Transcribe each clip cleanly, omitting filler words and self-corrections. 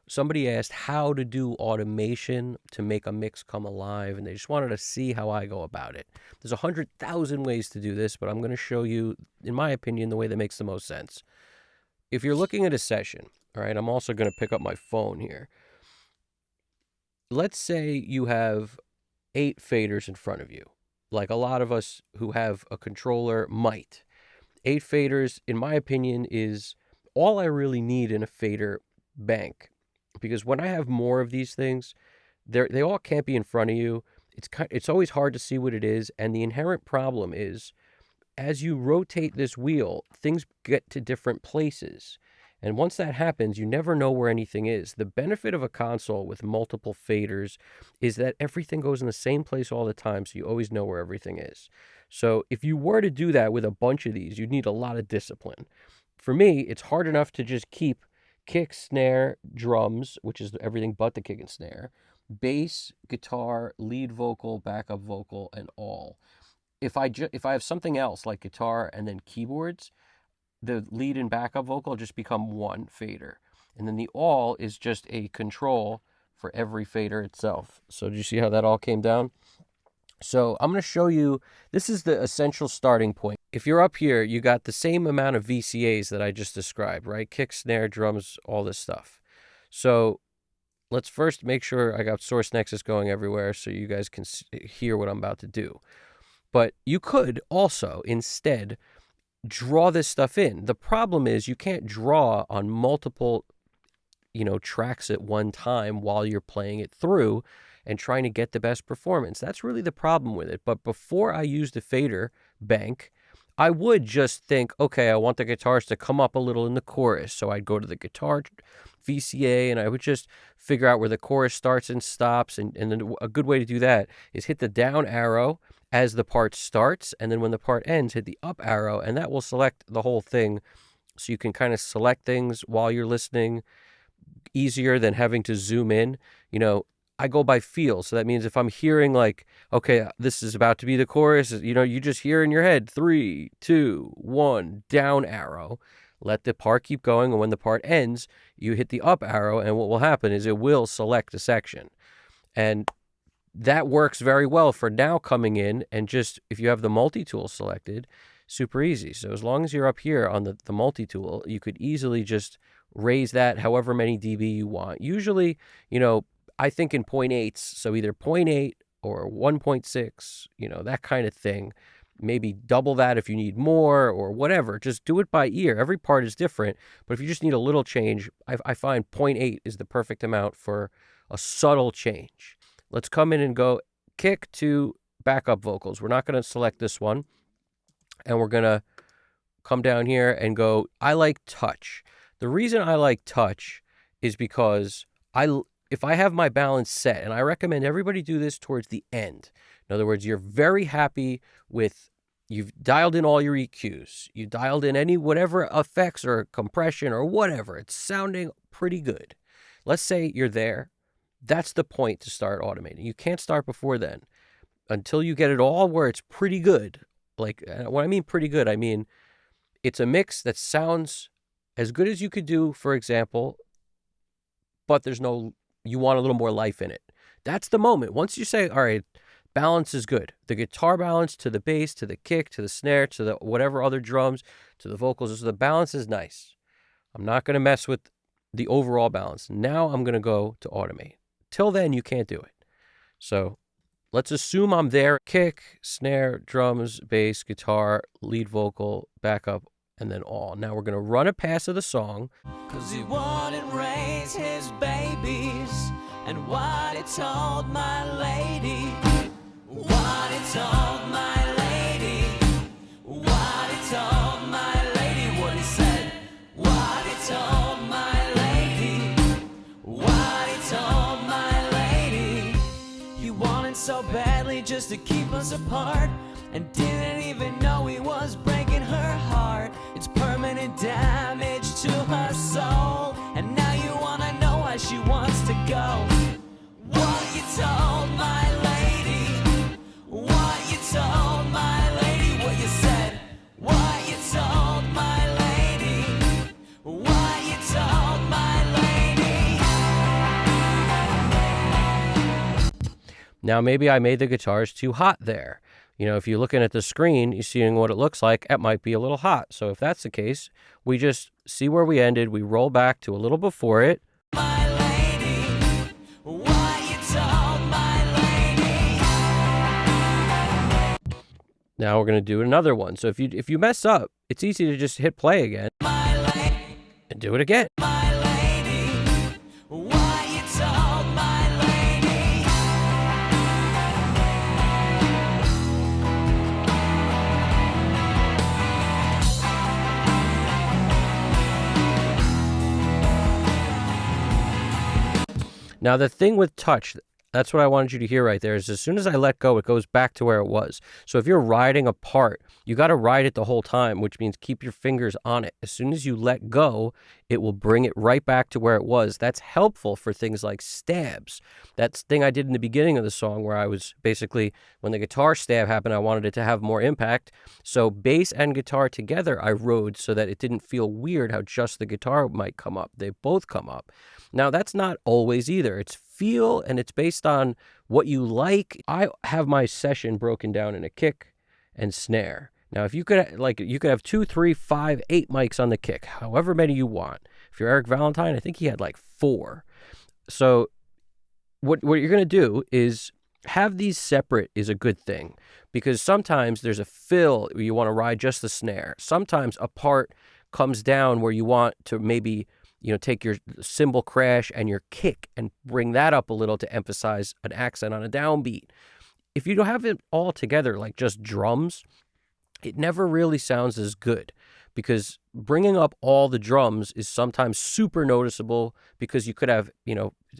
somebody asked how to do automation to make a mix come alive, and they just wanted to see how I go about it. There's 100,000 ways to do this, but I'm going to show you, in my opinion, the way that makes the most sense. If you're looking at a session, all right, I'm also going to pick up my phone here. Let's say you have 8 faders in front of you, like a lot of us who have a controller might. 8 faders, in my opinion, is all I really need in a fader bank. Because when I have more of these things, they all can't be in front of you. It's always hard to see what it is. And the inherent problem is, as you rotate this wheel, things get to different places. And once that happens, you never know where anything is. The benefit of a console with multiple faders is that everything goes in the same place all the time, so you always know where everything is. So if you were to do that with a bunch of these, you'd need a lot of discipline. For me, it's hard enough to just keep kick, snare, drums, which is everything but the kick and snare, bass, guitar, lead vocal, backup vocal, and all. If I have something else like guitar and then keyboards, the lead and backup vocal just become one fader. And then the all is just a control for every fader itself. So do you see how that all came down? So I'm going to show you, this is the essential starting point. If you're up here, you got the same amount of VCAs that I just described, right? Kick, snare, drums, all this stuff. So let's first make sure I got Source Nexus going everywhere so you guys can hear what I'm about to do. But you could also instead draw this stuff in. The problem is you can't draw on multiple, tracks at one time while you're playing it through and trying to get the best performance. That's really the problem with it. But before I use the fader bank, I would just think, okay, I want the guitars to come up a little in the chorus. So I'd go to the guitar VCA and I would just figure out where the chorus starts and stops. And then a good way to do that is hit the down arrow as the part starts. And then when the part ends, hit the up arrow, and that will select the whole thing. So you can kind of select things while you're listening, easier than having to zoom in. I go by feel. So that means if I'm hearing like, okay, this is about to be the chorus, you just hear in your head, 3, 2, 1, down arrow, let the part keep going. And when the part ends, you hit the up arrow. And what will happen is it will select a section. And that works very well for now coming in. And just, if you have the multi-tool selected, super easy. So as long as you're up here on the multi-tool, you could easily just raise that however many dB you want. Usually, I think in 0.8s, so either 0.8 or 1.6, that kind of thing. Maybe double that if you need more or whatever. Just do it by ear. Every part is different, but if you just need a little change, I find 0.8 is the perfect amount for a subtle change. Let's come in and go kick to backup vocals. We're not going to select this one, and we're going to come down here and go, I like touch. The reason I like touch is because if I have my balance set, and I recommend everybody do this towards the end. In other words, you're very happy with, you've dialed in all your EQs. You dialed in whatever effects or compression or whatever. It's sounding pretty good. Let's say you're there. That's the point to start automating. You can't start before then until you get it all where it's pretty good. Like, when I mean pretty good, I mean it's a mix that sounds as good as you could do, for example, but you want a little more life in it. That's the moment. Once you say, all right, balance is good. The guitar balance to the bass, to the kick, to the snare, to the whatever other drums, to the vocals. So the balance is nice. I'm not going to mess with the overall balance. Now I'm going to go to automate. Till then, you can't do it. So let's assume I'm there. Kick, snare, drums, bass, guitar, lead vocal, backup, and then all. Now we're going to run a pass of the song. 'Cause he wouldn't raise his babies, and what he told my lady, what he told my lady, what he told my lady, what he said, what he told my lady, what he told my lady. He wanted so badly just to keep us apart, and didn't even know he was breaking her heart. It's permanent damage to her soul, and now you wanna know why she wants to go. What you told my lady, what you told my lady, what you said, what you told my lady, what you told my lady. Now, maybe I made the guitars too hot there. If you're looking at the screen, you're seeing what it looks like. It might be a little hot. So if that's the case, we just see where we ended. We roll back to a little before it. My lady, what you told my lady. Now we're going to do another one. So if you mess up, it's easy to just hit play again and do it again. My lady, what you told my lady. Now, the thing with touch, that's what I wanted you to hear right there, is as soon as I let go, it goes back to where it was. So if you're riding a part, you got to ride it the whole time, which means keep your fingers on it. As soon as you let go, it will bring it right back to where it was. That's helpful for things like stabs. That's the thing I did in the beginning of the song where I was basically, when the guitar stab happened, I wanted it to have more impact. So bass and guitar together, I rode so that it didn't feel weird how just the guitar might come up. They both come up. Now, that's not always either. It's feel, and it's based on what you like. I have my session broken down in a kick and snare. Now, if you could have 2, 3, 5, 8 mics on the kick, however many you want. If you're Eric Valentine, I think he had like 4. So what you're going to do is have these separate is a good thing, because sometimes there's a fill where you want to ride just the snare. Sometimes a part comes down where you want to maybe take your cymbal crash and your kick and bring that up a little to emphasize an accent on a downbeat. If you don't have it all together like just drums, it never really sounds as good, because bringing up all the drums is sometimes super noticeable, because you could have,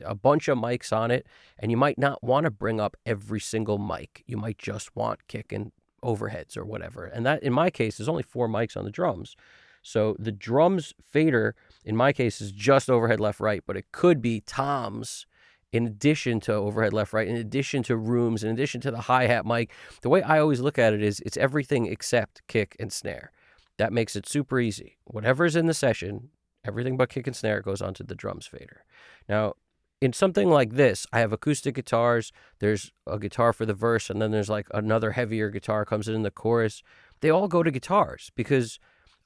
a bunch of mics on it, and you might not want to bring up every single mic. You might just want kick and overheads or whatever. And that, in my case, there's only 4 mics on the drums. So the drums fader, in my case, is just overhead left, right, but it could be toms in addition to overhead left, right, in addition to rooms, in addition to the hi-hat mic. The way I always look at it is it's everything except kick and snare. That makes it super easy. Whatever's in the session, everything but kick and snare goes onto the drums fader. Now, in something like this, I have acoustic guitars. There's a guitar for the verse, and then there's like another heavier guitar comes in the chorus. They all go to guitars, because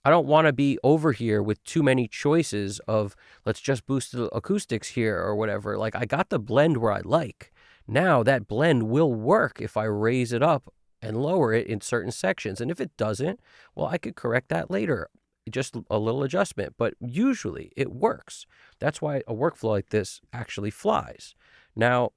I don't want to be over here with too many choices of let's just boost the acoustics here or whatever. Like, I got the blend where I like. Now that blend will work if I raise it up and lower it in certain sections. And if it doesn't, well, I could correct that later. Just a little adjustment, but usually it works. That's why a workflow like this actually flies. Now,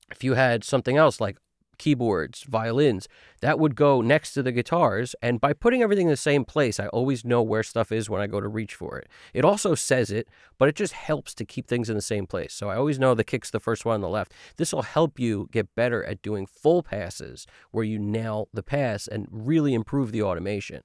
if you had something else like keyboards, violins, that would go next to the guitars. And by putting everything in the same place, I always know where stuff is when I go to reach for it. It also says it, but it just helps to keep things in the same place. So I always know the kick's the first one on the left. This will help you get better at doing full passes where you nail the pass and really improve the automation.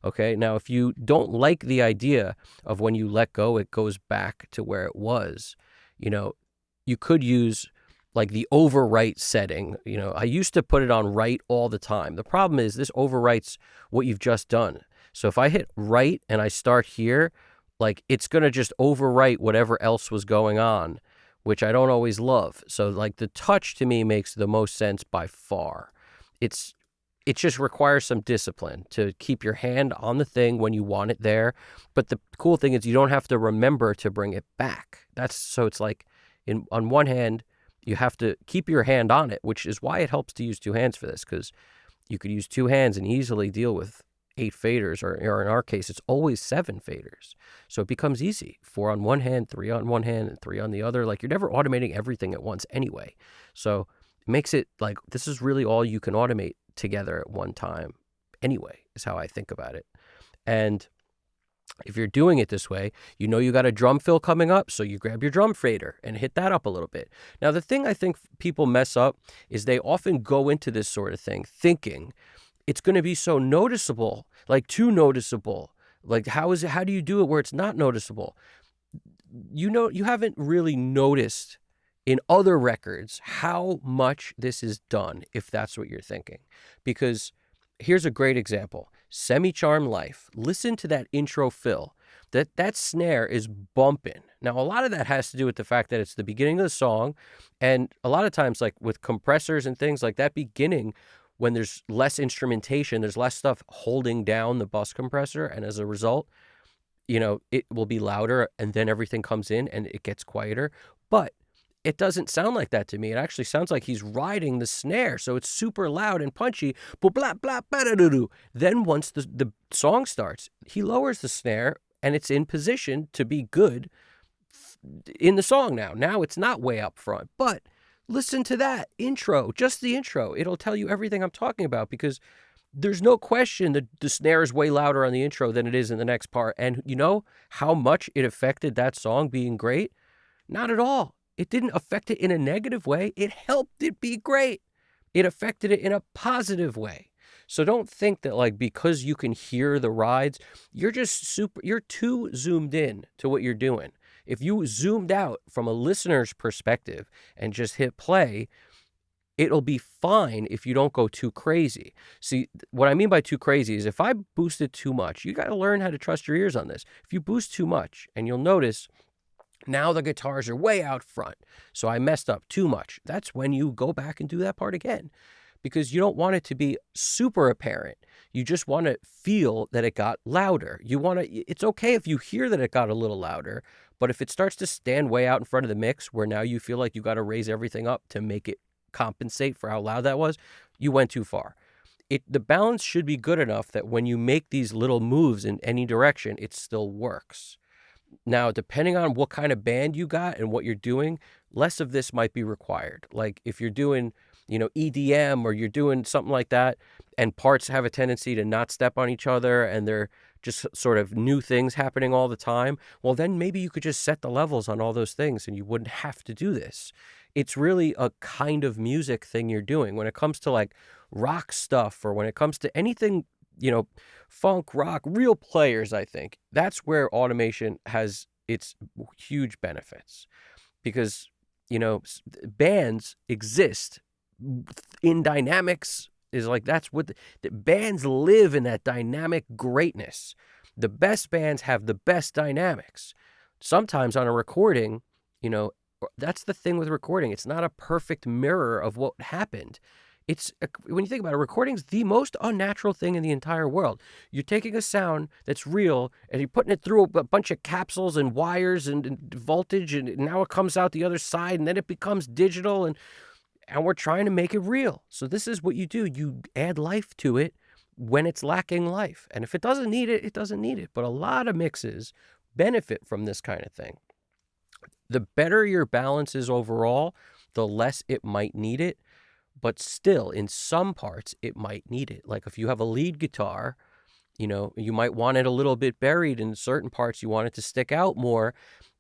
Okay, now if you don't like the idea of when you let go, it goes back to where it was, you could use like the overwrite setting. I used to put it on right all the time. The problem is this overwrites what you've just done. So if I hit right and I start here, like it's going to just overwrite whatever else was going on, which I don't always love. So like the touch to me makes the most sense by far. It just requires some discipline to keep your hand on the thing when you want it there. But the cool thing is you don't have to remember to bring it back. So it's like on one hand, you have to keep your hand on it, which is why it helps to use 2 hands for this, because you could use 2 hands and easily deal with 8 faders, or in our case, it's always 7 faders. So it becomes easy. 4 on one hand, 3 on one hand, and 3 on the other. Like, you're never automating everything at once anyway. So it makes it like this is really all you can automate together at one time anyway, is how I think about it. And if you're doing it this way, you got a drum fill coming up, so you grab your drum fader and hit that up a little bit. Now, the thing I think people mess up is they often go into this sort of thing thinking it's going to be so noticeable, like too noticeable. Like, how do you do it where it's not noticeable? You haven't really noticed in other records how much this is done, if that's what you're thinking. Because here's a great example. Semi-Charmed Life. Listen to that intro fill. That snare is bumping. Now, a lot of that has to do with the fact that it's the beginning of the song. And a lot of times, like with compressors and things like that beginning, when there's less instrumentation, there's less stuff holding down the bus compressor. And as a result, it will be louder, and then everything comes in and it gets quieter. But it doesn't sound like that to me. It actually sounds like he's riding the snare. So it's super loud and punchy. Blah, blah, blah. Then once the song starts, he lowers the snare and it's in position to be good in the song now. Now it's not way up front. But listen to that intro, just the intro. It'll tell you everything I'm talking about, because there's no question that the snare is way louder on the intro than it is in the next part. And you know how much it affected that song being great? Not at all. It didn't affect it in a negative way. It helped it be great. It affected it in a positive way. So don't think that like because you can hear the rides, you're too zoomed in to what you're doing. If you zoomed out from a listener's perspective and just hit play, it'll be fine if you don't go too crazy. See, what I mean by too crazy is if I boosted too much, you got to learn how to trust your ears on this. If you boost too much, and you'll notice now the guitars are way out front, so I messed up too much. That's when you go back and do that part again, because you don't want it to be super apparent. You just want to feel that it got louder. It's okay if you hear that it got a little louder, but if it starts to stand way out in front of the mix where now you feel like you got to raise everything up to make it compensate for how loud that was, you went too far. The balance should be good enough that when you make these little moves in any direction, it still works. Now, depending on what kind of band you got and what you're doing, less of this might be required. Like if you're doing, EDM, or you're doing something like that, and parts have a tendency to not step on each other and they're just sort of new things happening all the time, well, then maybe you could just set the levels on all those things and you wouldn't have to do this. It's really a kind of music thing you're doing. When it comes to like rock stuff, or when it comes to anything, funk, rock, real players, I think that's where automation has its huge benefits, because, bands exist in dynamics. Is like, that's what the bands live in, that dynamic greatness. The best bands have the best dynamics. Sometimes on a recording, that's the thing with recording. It's not a perfect mirror of what happened. When you think about it, recording's the most unnatural thing in the entire world. You're taking a sound that's real and you're putting it through a bunch of capsules and wires and voltage, and now it comes out the other side, and then it becomes digital, and we're trying to make it real. So this is what you do. You add life to it when it's lacking life. And if it doesn't need it, it doesn't need it. But a lot of mixes benefit from this kind of thing. The better your balance is overall, the less it might need it. But still, in some parts, it might need it. Like if you have a lead guitar, you might want it a little bit buried in certain parts. You want it to stick out more.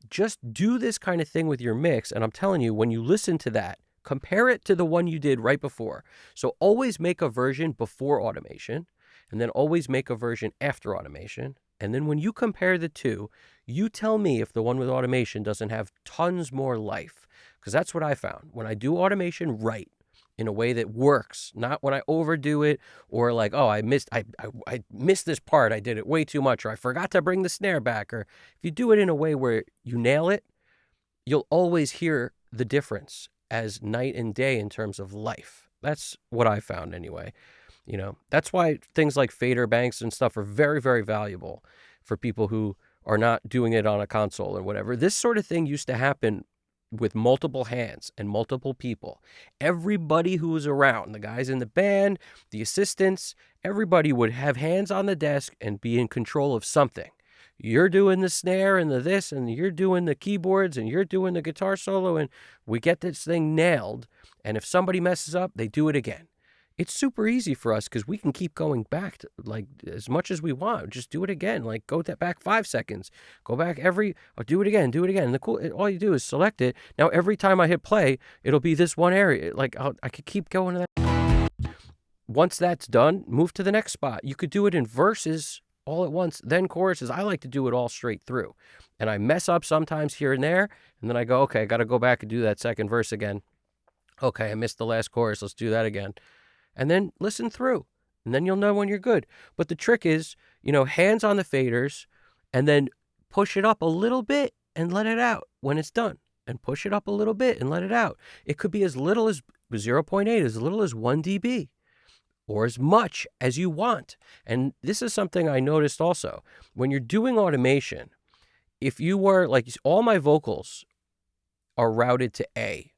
Just do this kind of thing with your mix. And I'm telling you, when you listen to that, compare it to the one you did right before. So always make a version before automation, and then always make a version after automation. And then when you compare the two, you tell me if the one with automation doesn't have tons more life. Because that's what I found. When I do automation right, in a way that works, not when I overdo it, or like, oh, I missed this part, I did it way too much, or I forgot to bring the snare back. Or if you do it in a way where you nail it, you'll always hear the difference as night and day in terms of life. That's what I found anyway. That's why things like fader banks and stuff are very, very valuable for people who are not doing it on a console or whatever. This sort of thing used to happen with multiple hands and multiple people. Everybody who was around, the guys in the band, the assistants, everybody would have hands on the desk and be in control of something. You're doing the snare and the this, and you're doing the keyboards, and you're doing the guitar solo, and we get this thing nailed. And if somebody messes up, they do it again. It's super easy for us because we can keep going back to, like, as much as we want. Just do it again. Like, go back 5 seconds. Go back do it again. And all you do is select it. Now, every time I hit play, it'll be this one area. Like, I could keep going to that. Once that's done, move to the next spot. You could do it in verses all at once, then choruses. I like to do it all straight through. And I mess up sometimes here and there. And then I go, okay, I got to go back and do that second verse again. Okay, I missed the last chorus. Let's do that again. And then listen through, and then you'll know when you're good. But the trick is, hands on the faders, and then push it up a little bit and let it out when it's done, and push it up a little bit and let it out. It could be as little as 0.8, as little as 1 dB, or as much as you want. And this is something I noticed also. When you're doing automation, if you were like, all my vocals are routed to A,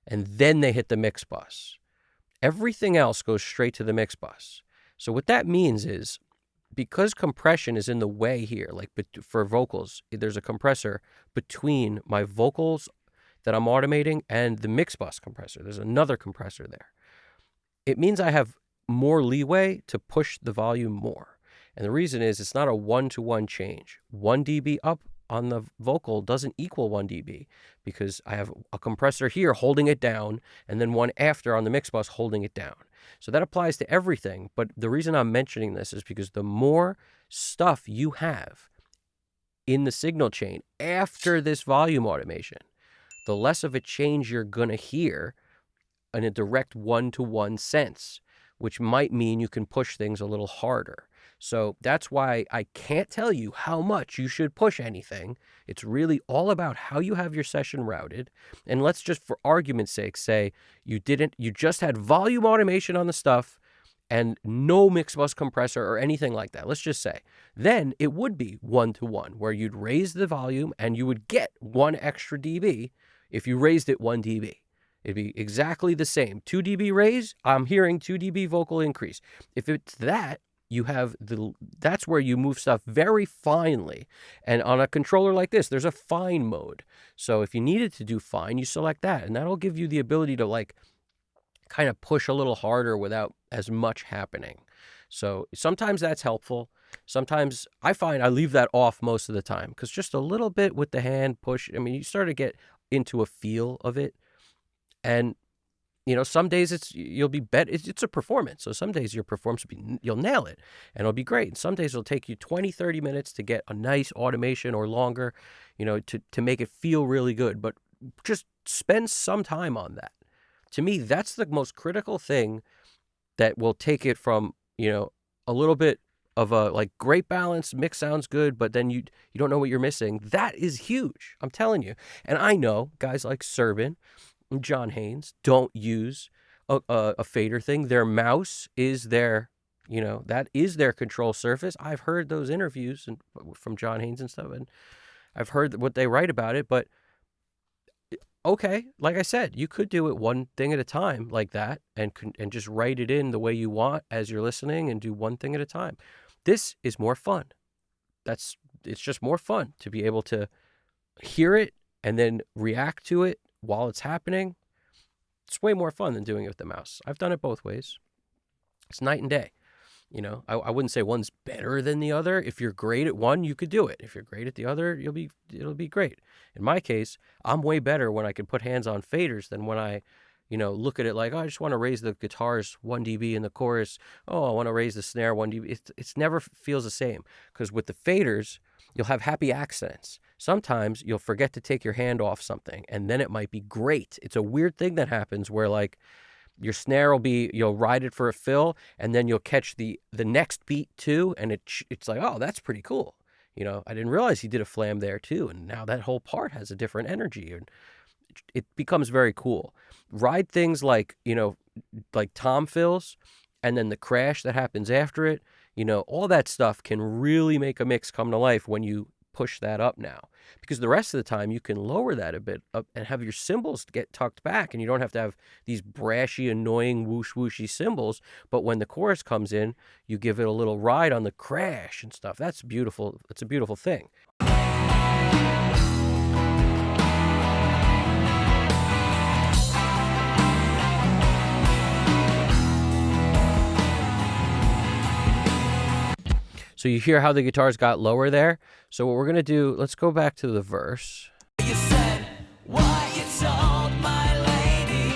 and then they hit the mix bus. Everything else goes straight to the mix bus. So what that means is, because compression is in the way here, like for vocals, there's a compressor between my vocals that I'm automating and the mix bus compressor. There's another compressor there. It means I have more leeway to push the volume more. And the reason is, it's not a one-to-one change. 1 dB up on the vocal doesn't equal 1 dB, because I have a compressor here holding it down, and then one after on the mix bus holding it down. So that applies to everything. But the reason I'm mentioning this is because the more stuff you have in the signal chain after this volume automation, the less of a change you're going to hear in a direct one-to-one sense, which might mean you can push things a little harder. So that's why I can't tell you how much you should push anything. It's really all about how you have your session routed. And let's just, for argument's sake, say you just had volume automation on the stuff and no mix bus compressor or anything like that. Let's just say, then it would be 1-to-1, where you'd raise the volume and you would get 1 extra dB if you raised it 1 dB. It'd be exactly the same. 2 dB raise, I'm hearing 2 dB vocal increase. If it's that, that's where you move stuff very finely. And on a controller like this, there's a fine mode. So if you needed to do fine, you select that, and that'll give you the ability to like kind of push a little harder without as much happening. So sometimes that's helpful. Sometimes I find I leave that off most of the time, because just a little bit with the hand push, I mean, you start to get into a feel of it. And some days you'll be better. It's a performance. So some days your performance you'll nail it and it'll be great. And some days it'll take you 20, 30 minutes to get a nice automation, or longer, to make it feel really good. But just spend some time on that. To me, that's the most critical thing that will take it from, a little bit of a like great balance, mix sounds good, but then you don't know what you're missing. That is huge. I'm telling you. And I know guys like Serban, John Haynes don't use a fader thing. Their mouse is their, that is their control surface. I've heard those interviews from John Haynes and stuff, and I've heard what they write about it. But okay, like I said, you could do it one thing at a time like that, and just write it in the way you want as you're listening, and do one thing at a time. This is more fun. It's just more fun to be able to hear it and then react to it while it's happening. It's way more fun than doing it with the mouse. I've done it both ways. It's night and day. I wouldn't say one's better than the other. If you're great at one, you could do it. If you're great at the other, it'll be great. In my case, I'm way better when I can put hands on faders than when I, look at it like, oh, I just want to raise the guitars 1 dB in the chorus. Oh, I want to raise the snare 1 dB. It's never feels the same, because with the faders, you'll have happy accents. Sometimes you'll forget to take your hand off something, and then it might be great. It's a weird thing that happens where, like, your snare you'll ride it for a fill, and then you'll catch the next beat too, and it's like, oh, that's pretty cool. I didn't realize he did a flam there too, and now that whole part has a different energy, and it becomes very cool. Ride things like, like tom fills, and then the crash that happens after it. All that stuff can really make a mix come to life when you push that up now, because the rest of the time you can lower that a bit up and have your cymbals get tucked back, and you don't have to have these brashy, annoying whoosh whooshy cymbals. But when the chorus comes in, you give it a little ride on the crash and stuff. That's beautiful. It's a beautiful thing. So you hear how the guitars got lower there? So what we're going to do, let's go back to the verse. You said, why you told my lady,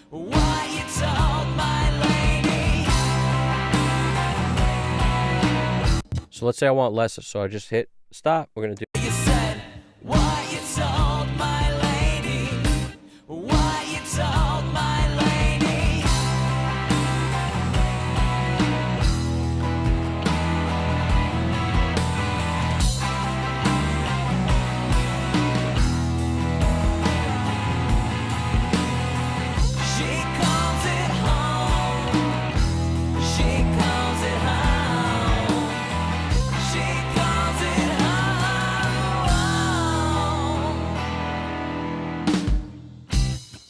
why you told my lady. So let's say I want less, so I just hit stop. We're going to do. You said, why you told my lady, why you told my lady.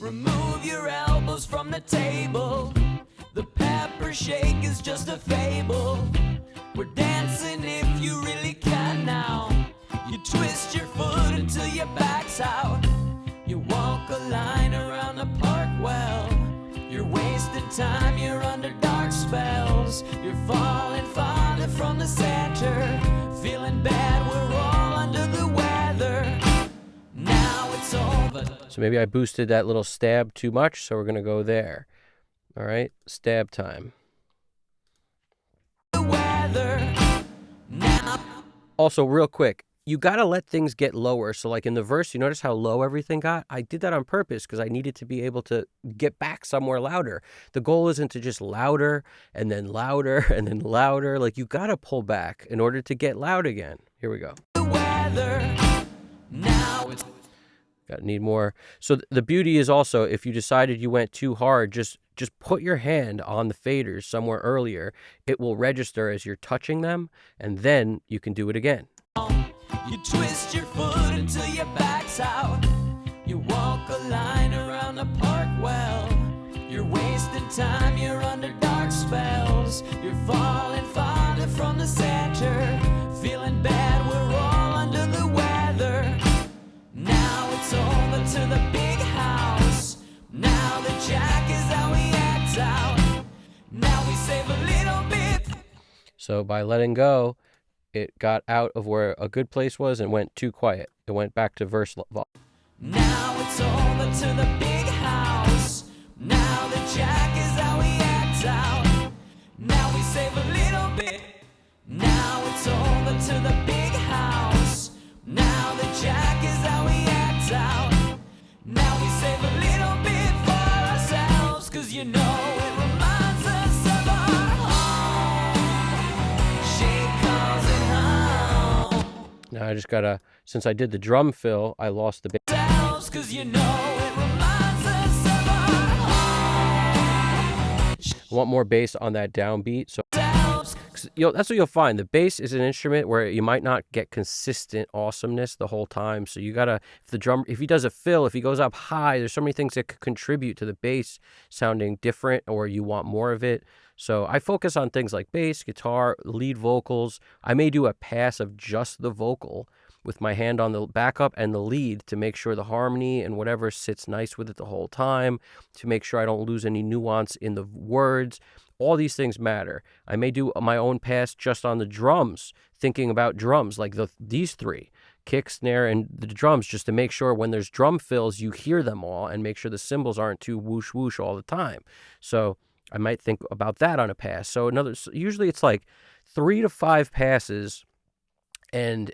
Remove your elbows from the table. The pepper shake is just a fable. We're dancing if you really can now. You twist your foot until your back's out. You walk a line around the park well. You're wasting time, you're under dark spells. You're falling farther from the center. Feeling bad, we're all under the weather. Now it's over. So maybe I boosted that little stab too much, so we're going to go there. All right, stab time. The weather. Now. Also, real quick, you got to let things get lower. So like in the verse, you notice how low everything got? I did that on purpose because I needed to be able to get back somewhere louder. The goal isn't to just louder and then louder and then louder. Like you got to pull back in order to get loud again. Here we go. The weather. Now it's Need more. So the beauty is also, if you decided you went too hard, just put your hand on the faders somewhere earlier. It will register as you're touching them, and then you can do it again. You twist your foot until your back's out. You walk a line around the park well. You're wasting time, you're under dark spells. You're falling farther from the center. Feeling bad, we're all under the weather. Now it's over to the big house. Now the jack is how we act out. Now we save a little bit. So by letting go, it got out of where a good place was and went too quiet. It went back to verse volume. Now it's over to the big house. Now the jack is how we act out. Now we save a little bit. Now it's over to the big house. Now the jack is how we act out. Now we save a little bit for ourselves, 'cause you know it reminds us of our home. She calls it home. Now I just gotta, since I did the drum fill, I lost the bass. 'Cause you know it reminds us of our home. I want more bass on that downbeat. So that's what you'll find. The bass is an instrument where you might not get consistent awesomeness the whole time. So you gotta, if he does a fill, if he goes up high, there's so many things that could contribute to the bass sounding different, or you want more of it. So I focus on things like bass, guitar, lead vocals. I may do a pass of just the vocal with my hand on the backup and the lead to make sure the harmony and whatever sits nice with it the whole time, to make sure I don't lose any nuance in the words. All these things matter. I may do my own pass just on the drums, thinking about drums, like these three, kick, snare, and the drums, just to make sure when there's drum fills, you hear them all and make sure the cymbals aren't too whoosh whoosh all the time. So I might think about that on a pass. So usually it's like 3 to 5 passes, and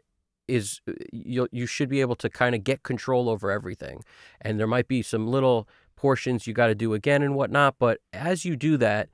you should be able to kind of get control over everything. And there might be some little portions you got to do again and whatnot, but as you do that,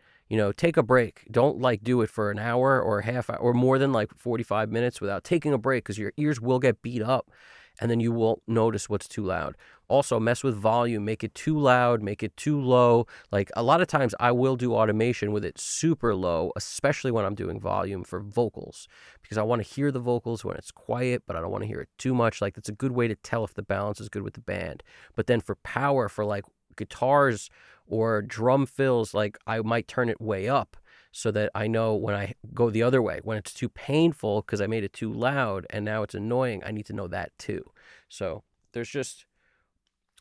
take a break. Don't do it for an hour or a half hour or more than 45 minutes without taking a break, because your ears will get beat up and then you won't notice what's too loud. Also, mess with volume. Make it too loud, make it too low. A lot of times I will do automation with it super low, especially when I'm doing volume for vocals, because I want to hear the vocals when it's quiet, but I don't want to hear it too much. That's a good way to tell if the balance is good with the band. But then for power, for guitars or drum fills, I might turn it way up so that I know when I go the other way, when it's too painful because I made it too loud and now it's annoying, I need to know that too. So there's just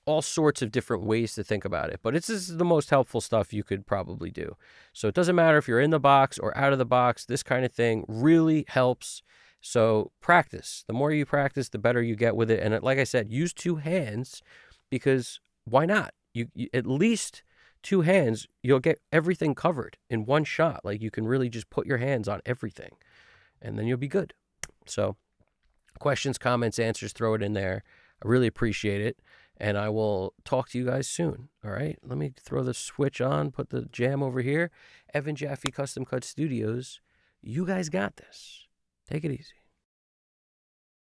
all sorts of different ways to think about it, but this is the most helpful stuff you could probably do. So it doesn't matter if you're in the box or out of the box, this kind of thing really helps. So practice. The more you practice, the better you get with it. And like I said, use 2 hands, because why not? You at least 2 hands, you'll get everything covered in one shot. You can really just put your hands on everything and then you'll be good. So questions, comments, answers, throw it in there. I really appreciate it. And I will talk to you guys soon. All right. Let me throw the switch on, put the jam over here. Evan Jaffe Custom Cut Studios. You guys got this. Take it easy.